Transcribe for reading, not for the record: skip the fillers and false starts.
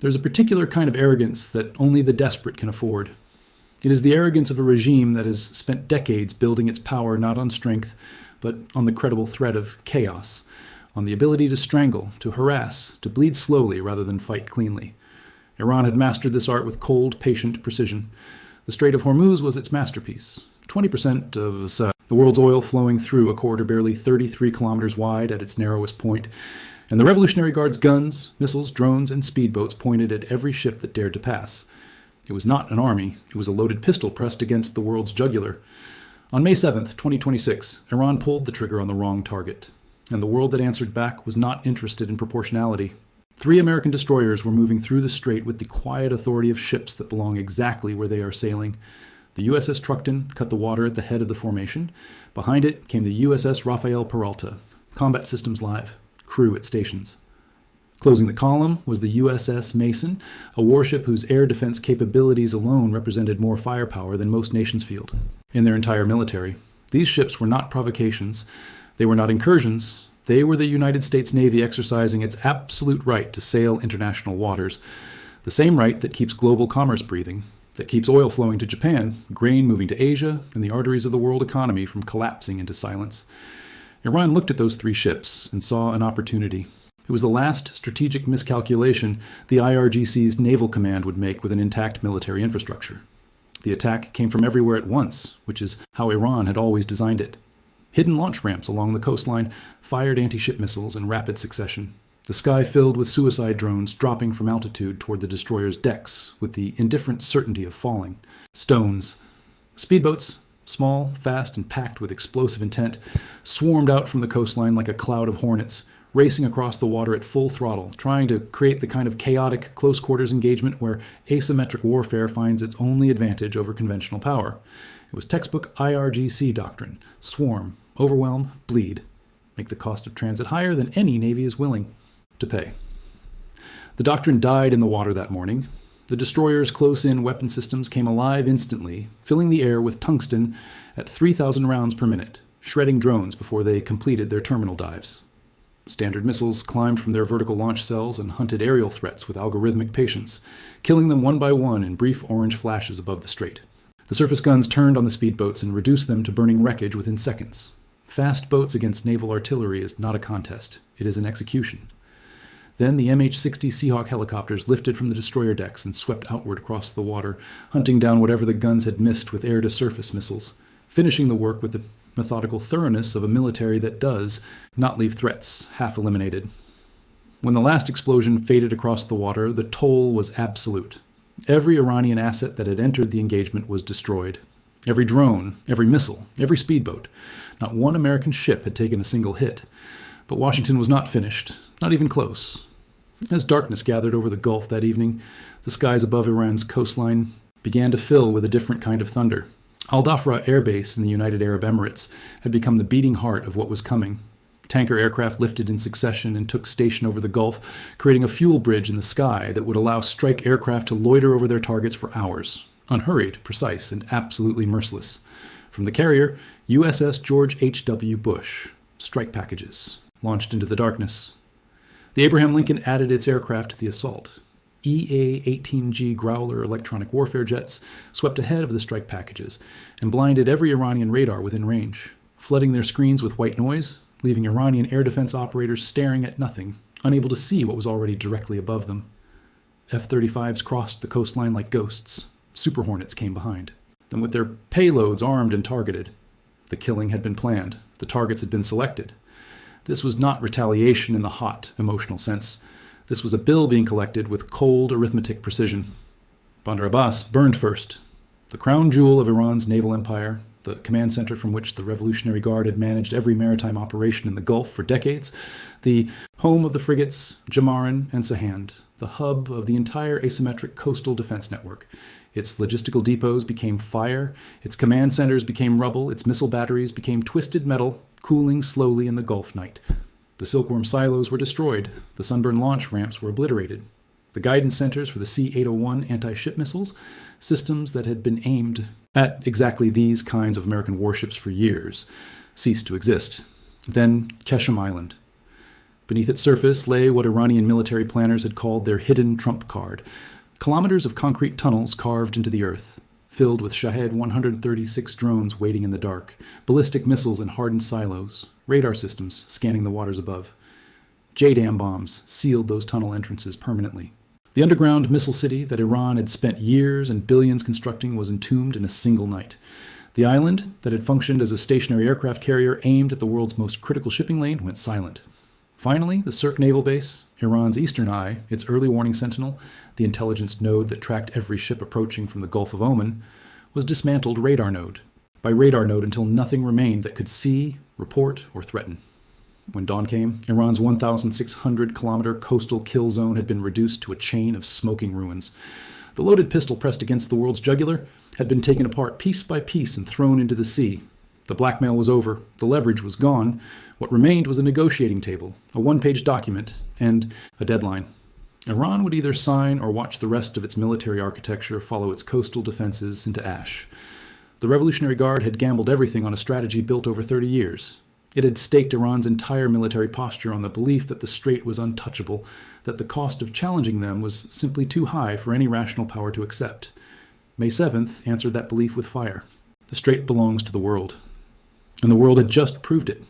There's a particular kind of arrogance that only the desperate can afford. It is the arrogance of a regime that has spent decades building its power not on strength, but on the credible threat of chaos, on the ability to strangle, to harass, to bleed slowly rather than fight cleanly. Iran had mastered this art with cold, patient precision. The Strait of Hormuz was its masterpiece. 20% of the world's oil flowing through a corridor barely 33 kilometers wide at its narrowest point, and the Revolutionary Guard's guns, missiles, drones, and speedboats pointed at every ship that dared to pass. It was not an army, it was a loaded pistol pressed against the world's jugular. On May 7th, 2026, Iran pulled the trigger on the wrong target, and the world that answered back was not interested in proportionality. 3 American destroyers were moving through the strait with the quiet authority of ships that belong exactly where they are sailing. The USS Truckton cut the water at the head of the formation. Behind it came the USS Rafael Peralta, combat systems live, crew at stations. Closing the column was the USS Mason, a warship whose air defense capabilities alone represented more firepower than most nations field in their entire military. These ships were not provocations. They were not incursions. They were the United States Navy exercising its absolute right to sail international waters, the same right that keeps global commerce breathing, that keeps oil flowing to Japan, grain moving to Asia, and the arteries of the world economy from collapsing into silence. Iran looked at those 3 ships and saw an opportunity. It was the last strategic miscalculation the IRGC's naval command would make with an intact military infrastructure. The attack came from everywhere at once, which is how Iran had always designed it. Hidden launch ramps along the coastline fired anti-ship missiles in rapid succession. The sky filled with suicide drones dropping from altitude toward the destroyer's decks with the indifferent certainty of falling. Stones. Speedboats, small, fast, and packed with explosive intent, swarmed out from the coastline like a cloud of hornets, racing across the water at full throttle, trying to create the kind of chaotic, close-quarters engagement where asymmetric warfare finds its only advantage over conventional power. It was textbook IRGC doctrine. Swarm, overwhelm, bleed. Make the cost of transit higher than any Navy is willing to pay. The doctrine died in the water that morning. The destroyer's close-in weapon systems came alive instantly, filling the air with tungsten at 3,000 rounds per minute, shredding drones before they completed their terminal dives. Standard missiles climbed from their vertical launch cells and hunted aerial threats with algorithmic patience, killing them one by one in brief orange flashes above the strait. The surface guns turned on the speedboats and reduced them to burning wreckage within seconds. Fast boats against naval artillery is not a contest. It is an execution. Then the MH-60 Seahawk helicopters lifted from the destroyer decks and swept outward across the water, hunting down whatever the guns had missed with air-to-surface missiles, finishing the work with the methodical thoroughness of a military that does not leave threats half eliminated. When the last explosion faded across the water, the toll was absolute. Every Iranian asset that had entered the engagement was destroyed. Every drone, every missile, every speedboat. Not one American ship had taken a single hit. But Washington was not finished, not even close. As darkness gathered over the Gulf that evening, the skies above Iran's coastline began to fill with a different kind of thunder. Al Dhafra Air Base in the United Arab Emirates had become the beating heart of what was coming. Tanker aircraft lifted in succession and took station over the Gulf, creating a fuel bridge in the sky that would allow strike aircraft to loiter over their targets for hours, unhurried, precise, and absolutely merciless. From the carrier, USS George H.W. Bush, strike packages launched into the darkness. The Abraham Lincoln added its aircraft to the assault. EA-18G Growler electronic warfare jets swept ahead of the strike packages and blinded every Iranian radar within range, flooding their screens with white noise, leaving Iranian air defense operators staring at nothing, unable to see what was already directly above them. F-35s crossed the coastline like ghosts. Super Hornets came behind. Then with their payloads armed and targeted. The killing had been planned. The targets had been selected. This was not retaliation in the hot, emotional sense. This was a bill being collected with cold arithmetic precision. Bandar Abbas burned first. The crown jewel of Iran's naval empire, the command center from which the Revolutionary Guard had managed every maritime operation in the Gulf for decades, the home of the frigates Jamaran and Sahand, the hub of the entire asymmetric coastal defense network. Its logistical depots became fire, its command centers became rubble, its missile batteries became twisted metal, cooling slowly in the Gulf night. The silkworm silos were destroyed, the sunburn launch ramps were obliterated. The guidance centers for the C-801 anti-ship missiles, systems that had been aimed at exactly these kinds of American warships for years, ceased to exist. Then Qeshm Island. Beneath its surface lay what Iranian military planners had called their hidden trump card: kilometers of concrete tunnels carved into the earth, filled with Shahed 136 drones waiting in the dark, ballistic missiles in hardened silos, radar systems scanning the waters above. JDAM bombs sealed those tunnel entrances permanently. The underground missile city that Iran had spent years and billions constructing was entombed in a single night. The island that had functioned as a stationary aircraft carrier aimed at the world's most critical shipping lane went silent. Finally, the Sirk naval base, Iran's eastern eye, its early warning sentinel, the intelligence node that tracked every ship approaching from the Gulf of Oman, was dismantled radar node by radar node until nothing remained that could see, report, or threaten. When dawn came, Iran's 1,600-kilometer coastal kill zone had been reduced to a chain of smoking ruins. The loaded pistol pressed against the world's jugular had been taken apart piece by piece and thrown into the sea. The blackmail was over, the leverage was gone. What remained was a negotiating table, a one-page document, and a deadline. Iran would either sign or watch the rest of its military architecture follow its coastal defenses into ash. The Revolutionary Guard had gambled everything on a strategy built over 30 years. It had staked Iran's entire military posture on the belief that the Strait was untouchable, that the cost of challenging them was simply too high for any rational power to accept. May 7th answered that belief with fire. The Strait belongs to the world. And the world had just proved it.